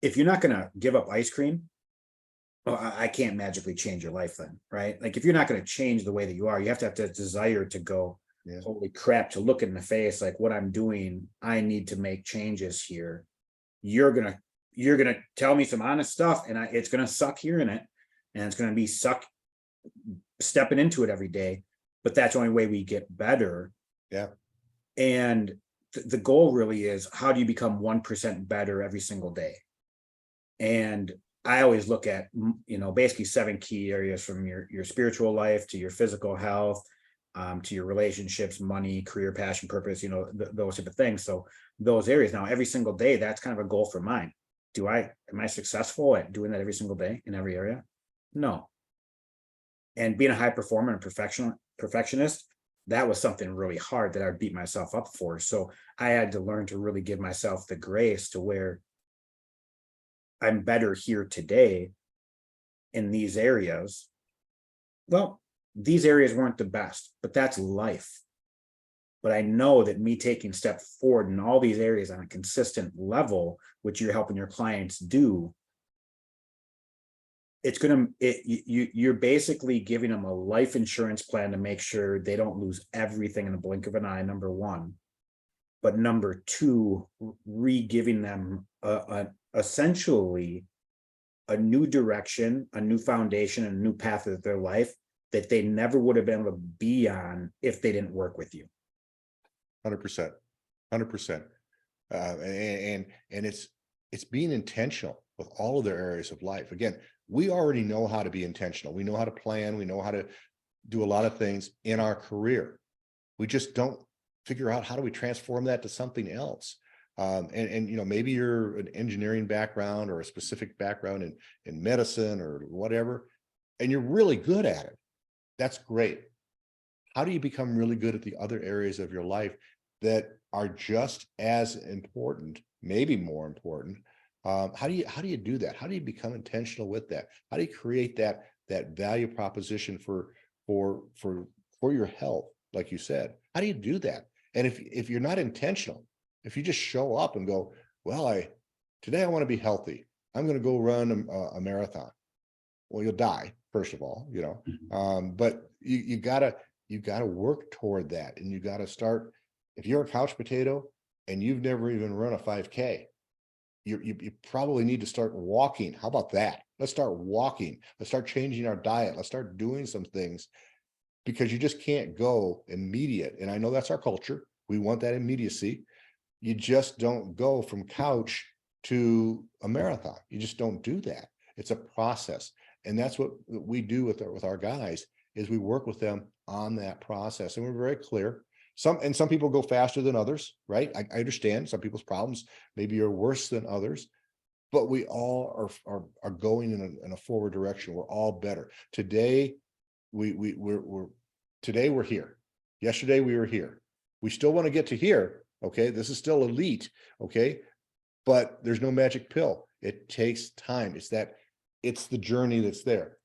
If you're not going to give up ice cream, well, I can't magically change your life then, right? Like if you're not going to change the way that you are, you have the desire to go, Yeah. holy crap, to look in the face, like what I'm doing, I need to make changes here. You're gonna you're gonna tell me some honest stuff, and it's gonna suck hearing it, and it's gonna be suck stepping into it every day. But that's the only way we get better. Yeah. And the goal really is, how do you become 1% better every single day? And I always look at, basically 7 key areas, from your spiritual life to your physical health, to your relationships, money, career, passion, purpose, those type of things. So those areas, now every single day, that's kind of a goal for mine. Am I successful at doing that every single day in every area? No. And being a high performer and perfectionist, that was something really hard that I beat myself up for. So I had to learn to really give myself the grace to where I'm better here today in these areas. Well, these areas weren't the best, but that's life. But I know that me taking step forward in all these areas on a consistent level, which you're helping your clients do, you're basically giving them a life insurance plan to make sure they don't lose everything in the blink of an eye, number one. But number two, re-giving them essentially a new direction, a new foundation, and a new path of their life that they never would have been able to be on if they didn't work with you. 100%. 100%. And it's being intentional with all of their areas of life. Again, we already know how to be intentional. We know how to plan. We know how to do a lot of things in our career. We just don't figure out how do we transform that to something else. And maybe you're an engineering background or a specific background in medicine or whatever, and you're really good at it. That's great. How do you become really good at the other areas of your life that are just as important, maybe more important? How do you do that? How do you become intentional with that? How do you create that value proposition for your health, like you said? How do you do that? And if you're not intentional, if you just show up and go, well, today I want to be healthy, I'm going to go run a marathon. Well, you'll die, first of all, but you gotta work toward that, and you gotta start. If you're a couch potato and you've never even run a 5K, you probably need to start walking. How about that? Let's start walking. Let's start changing our diet. Let's start doing some things, because you just can't go immediate. And I know that's our culture. We want that immediacy. You just don't go from couch to a marathon. You just don't do that. It's a process. And that's what we do with our guys, is we work with them on that process. And we're very clear. Some people go faster than others, right? I understand some people's problems maybe are worse than others, but we all are going in a forward direction. We're all better. Today, today we're here. Yesterday we were here. We still want to get to here. Okay. This is still elite. Okay. But there's no magic pill. It takes time. It's the journey that's there.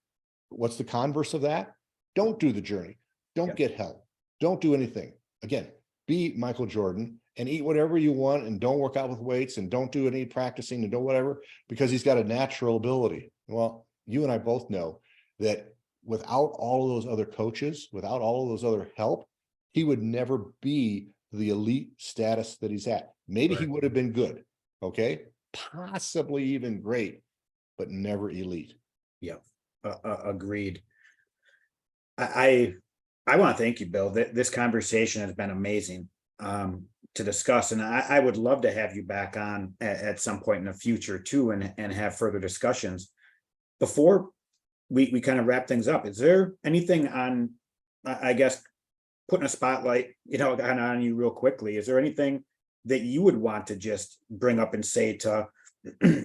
What's the converse of that? Don't do the journey. Don't get help. Don't do anything. Again, be Michael Jordan and eat whatever you want, and don't work out with weights, and don't do any practicing, and don't whatever, because he's got a natural ability. Well, you and I both know that without all of those other coaches, without all of those other help, he would never be the elite status that he's at. Maybe he would have been good. Okay. Possibly even great, but never elite. Yeah. Agreed. I want to thank you, Bill. This conversation has been amazing to discuss, and I would love to have you back on at some point in the future too, and have further discussions. Before we kind of wrap things up, is there anything on, I guess, putting a spotlight, on you real quickly? Is there anything that you would want to just bring up and say to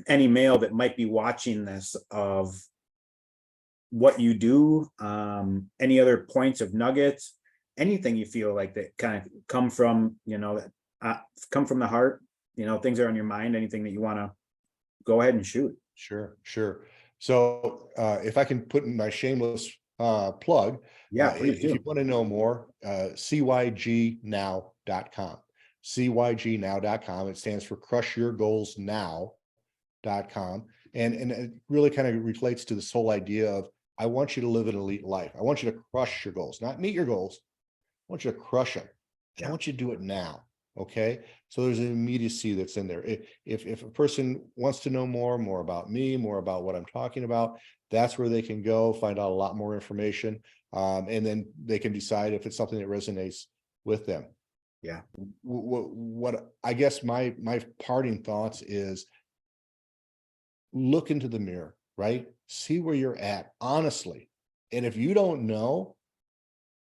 any male that might be watching this, of what you do, any other points of nuggets, anything you feel like that kind of come from the heart things are on your mind, anything that you want to go ahead and shoot. Sure, sure. So if I can put in my shameless plug, Yeah, please if you do. want to know more, cygnow.com. cygnow.com. It stands for crushyourgoalsnow.com. And it really kind of relates to this whole idea of I want you to live an elite life. I want you to crush your goals, not meet your goals. I want you to crush them. And I Yeah. want you to do it now. Okay. So there's an immediacy that's in there. If a person wants to know more about me, more about what I'm talking about, that's where they can go find out a lot more information. And then they can decide if it's something that resonates with them. Yeah. What I guess my parting thoughts is look into the mirror, right? See where you're at, honestly. And if you don't know,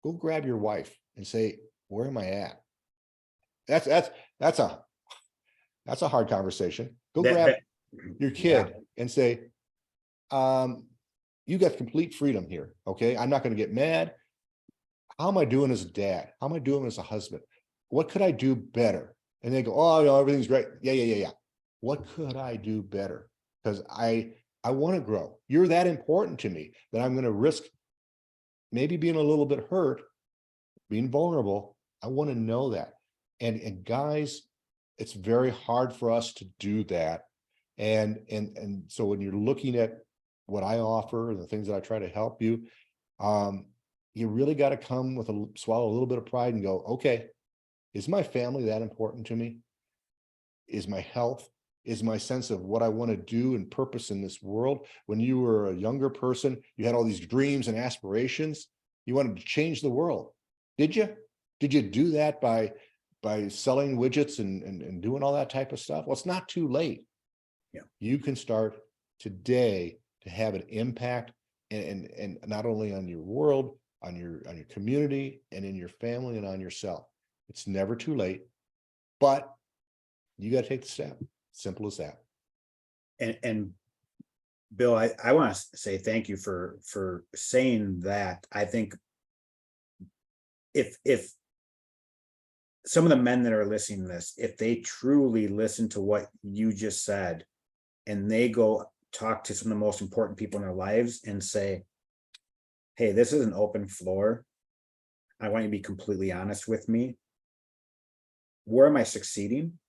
go grab your wife and say, where am I at? That's that's that's a that's a hard conversation. Go That, grab that, your yeah. kid and say, you got complete freedom here. Okay. I'm not going to get mad. How am I doing as a dad? How am I doing as a husband? What could I do better? And they go, oh, everything's great. Yeah. What could I do better? Because I want to grow. You're that important to me that I'm going to risk maybe being a little bit hurt, being vulnerable. I want to know that. And guys, it's very hard for us to do that. And so when you're looking at what I offer and the things that I try to help you, you really got to come with swallow a little bit of pride and go, okay, is my family that important to me? Is my health? Is my sense of what I want to do and purpose in this world? When you were a younger person, you had all these dreams and aspirations. You wanted to change the world. Did you? Did you do that by selling widgets and doing all that type of stuff? Well, it's not too late. Yeah. You can start today to have an impact and not only on your world, on your community and in your family and on yourself. It's never too late, but you got to take the step. Simple as that. And Bill, I want to say thank you for saying that. I think if some of the men that are listening to this, if they truly listen to what you just said, and they go talk to some of the most important people in their lives and say, hey, this is an open floor. I want you to be completely honest with me. Where am I succeeding?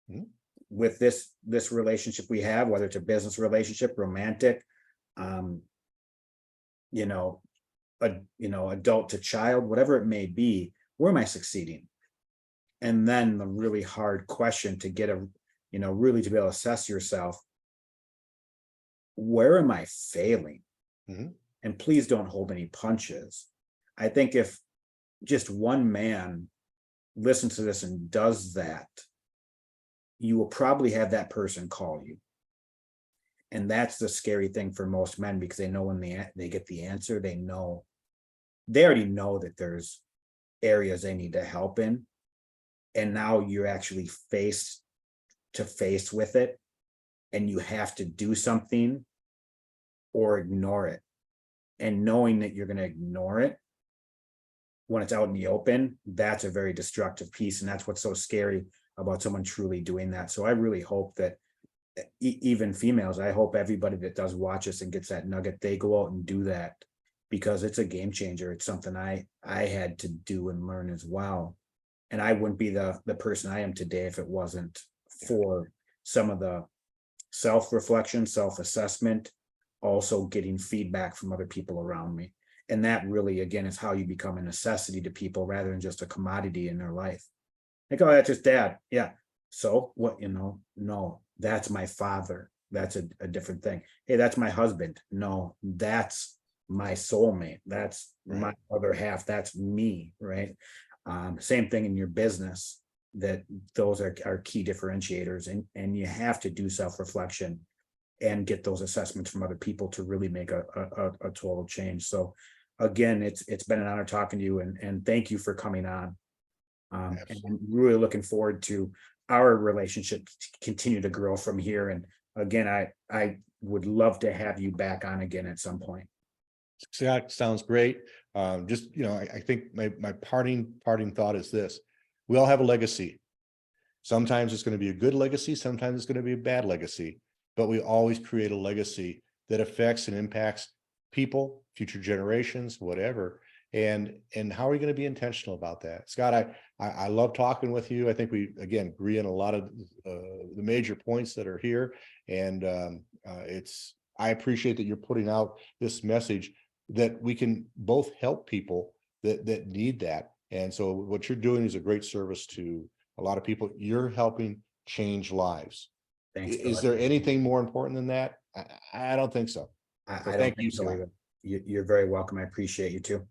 Mhm. With this relationship we have, whether it's a business relationship, romantic, you know, adult to child, whatever it may be, where am I succeeding? And then the really hard question to get really to be able to assess yourself, where am I failing? Mhm. And please don't hold any punches. I think if just one man listens to this and does that, you will probably have that person call you. And that's the scary thing for most men, because they know when they get the answer, they already know that there's areas they need to help in. And now you're actually face to face with it, and you have to do something or ignore it. And knowing that you're going to ignore it when it's out in the open, that's a very destructive piece. And that's what's so scary about someone truly doing that. So I really hope that even females, I hope everybody that does watch us and gets that nugget, they go out and do that, because it's a game changer. It's something I had to do and learn as well. And I wouldn't be the person I am today if it wasn't for some of the self-reflection, self-assessment, also getting feedback from other people around me. And that really, again, is how you become a necessity to people rather than just a commodity in their life. Like, oh, that's just dad. Yeah. So what, no, that's my father. That's a different thing. Hey, that's my husband. No, that's my soulmate. That's my other half. That's me. Right. Same thing in your business, that those are key differentiators, and you have to do self-reflection and get those assessments from other people to really make a total change. So again, it's been an honor talking to you, and thank you for coming on. And I'm really looking forward to our relationship to continue to grow from here. And again, I would love to have you back on again at some point. Scott, sounds great. Just, I think my parting thought is this: we all have a legacy. Sometimes it's going to be a good legacy, sometimes it's going to be a bad legacy, but we always create a legacy that affects and impacts people, future generations, whatever. And how are we going to be intentional about that? Scott, I love talking with you. I think we, again, agree on a lot of the major points that are here. And I appreciate that you're putting out this message that we can both help people that need that. And so what you're doing is a great service to a lot of people. You're helping change lives. Thanks, Is Bill. there anything more important than that? I don't think so. So I don't thank think you, so Scott. either. You're very welcome. I appreciate you too.